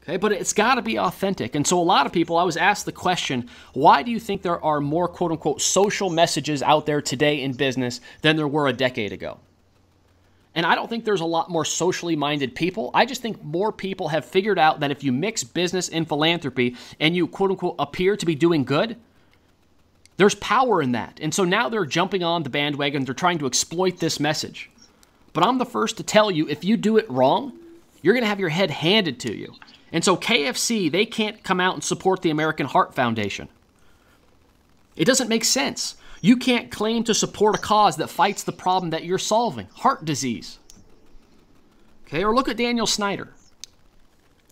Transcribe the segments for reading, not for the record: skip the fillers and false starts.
Okay, but it's got to be authentic. And so a lot of people, I was asked the question, why do you think there are more quote-unquote social messages out there today in business than there were a decade ago? And I don't think there's a lot more socially minded people. I just think more people have figured out that if you mix business and philanthropy and you quote-unquote appear to be doing good, there's power in that. And so now they're jumping on the bandwagon. They're trying to exploit this message. But I'm the first to tell you, if you do it wrong, you're going to have your head handed to you. And so KFC, they can't come out and support the American Heart Foundation. It doesn't make sense. You can't claim to support a cause that fights the problem that you're solving, heart disease. Okay, or look at Daniel Snyder.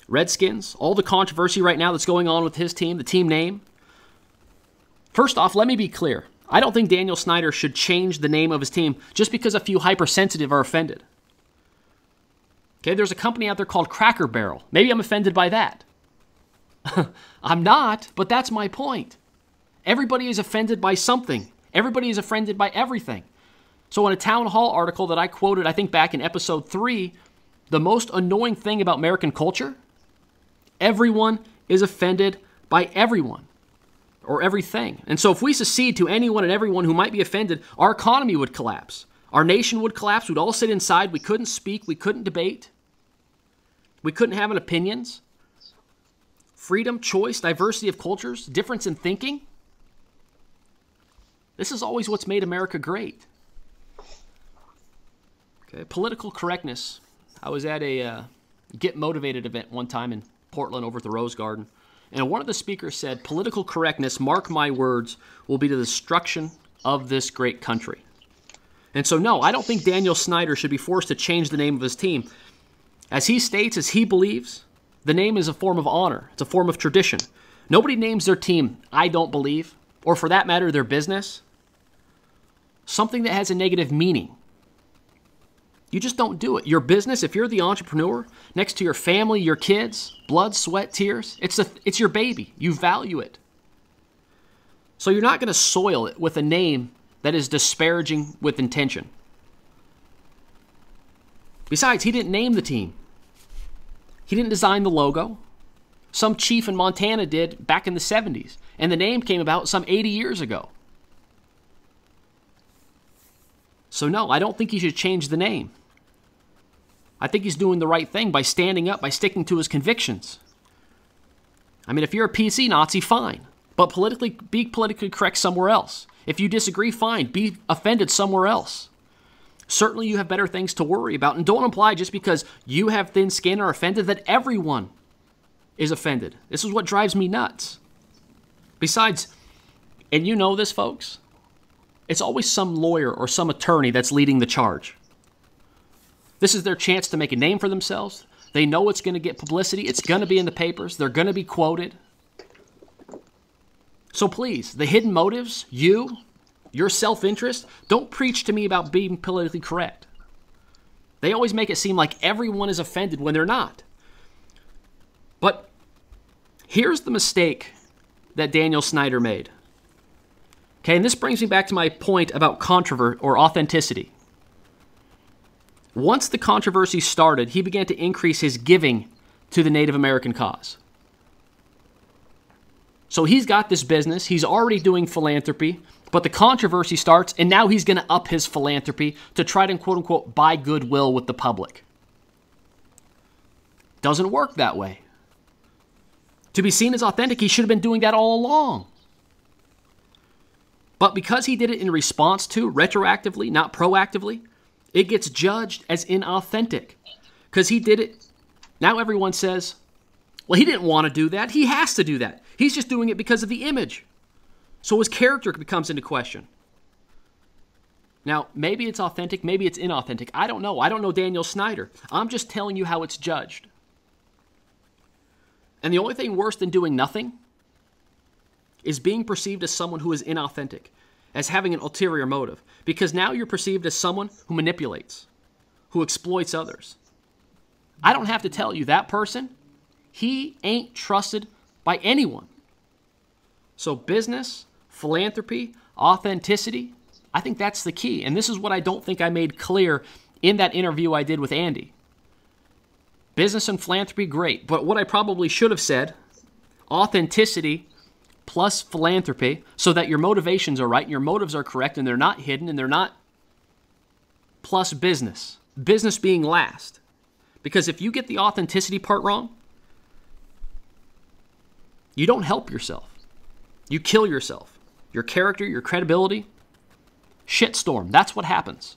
Redskins, all the controversy right now that's going on with his team, the team name. First off, let me be clear. I don't think Daniel Snyder should change the name of his team just because a few hypersensitive are offended. Okay, there's a company out there called Cracker Barrel. Maybe I'm offended by that. I'm not, but that's my point. Everybody is offended by something. Everybody is offended by everything. So in a town hall article that I quoted, I think back in episode 3, the most annoying thing about American culture, everyone is offended by everyone or everything. And so if we secede to anyone and everyone who might be offended, our economy would collapse. Our nation would collapse. We'd all sit inside. We couldn't speak. We couldn't debate. We couldn't have an opinions. Freedom, choice, diversity of cultures, difference in thinking. This is always what's made America great. Okay, political correctness. I was at a Get Motivated event one time in Portland over at the Rose Garden, and one of the speakers said, political correctness, mark my words, will be the destruction of this great country. And so no, I don't think Daniel Snyder should be forced to change the name of his team. As he states, as he believes, the name is a form of honor. It's a form of tradition. Nobody names their team, I don't believe, or for that matter, their business, something that has a negative meaning. You just don't do it. Your business, if you're the entrepreneur, next to your family, your kids, blood, sweat, tears, it's your baby. You value it. So you're not going to soil it with a name that is disparaging with intention. Besides, he didn't name the team. He didn't design the logo. Some chief in Montana did back in the 70s, and the name came about some 80 years ago. So no, I don't think he should change the name. I think he's doing the right thing by standing up, by sticking to his convictions. I mean, if you're a PC Nazi, fine. But be politically correct somewhere else. If you disagree, fine. Be offended somewhere else. Certainly you have better things to worry about. And don't imply just because you have thin skin or offended that everyone is offended. This is what drives me nuts. Besides, and you know this, folks, it's always some lawyer or some attorney that's leading the charge. This is their chance to make a name for themselves. They know it's going to get publicity. It's going to be in the papers. They're going to be quoted. So please, the hidden motives, your self-interest, don't preach to me about being politically correct. They always make it seem like everyone is offended when they're not. But here's the mistake that Daniel Snyder made. Okay, and this brings me back to my point about controversy or authenticity. Once the controversy started, he began to increase his giving to the Native American cause. So he's got this business, he's already doing philanthropy, but the controversy starts, and now he's going to up his philanthropy to try to, quote-unquote, buy goodwill with the public. Doesn't work that way. To be seen as authentic, he should have been doing that all along. But because he did it in response to, retroactively, not proactively, it gets judged as inauthentic. Because he did it, now everyone says, well, he didn't want to do that. He has to do that. He's just doing it because of the image. So his character becomes into question. Now, maybe it's authentic, maybe it's inauthentic. I don't know. I don't know Daniel Snyder. I'm just telling you how it's judged. And the only thing worse than doing nothing is being perceived as someone who is inauthentic, as having an ulterior motive. Because now you're perceived as someone who manipulates, who exploits others. I don't have to tell you that person, he ain't trusted by anyone. So business, philanthropy, authenticity, I think that's the key. And this is what I don't think I made clear in that interview I did with Andy. Business and philanthropy, great. But what I probably should have said, authenticity plus philanthropy, so that your motivations are right and your motives are correct and they're not hidden and they're not plus business. Business being last. Because if you get the authenticity part wrong, you don't help yourself. You kill yourself. Your character, your credibility, shitstorm. That's what happens.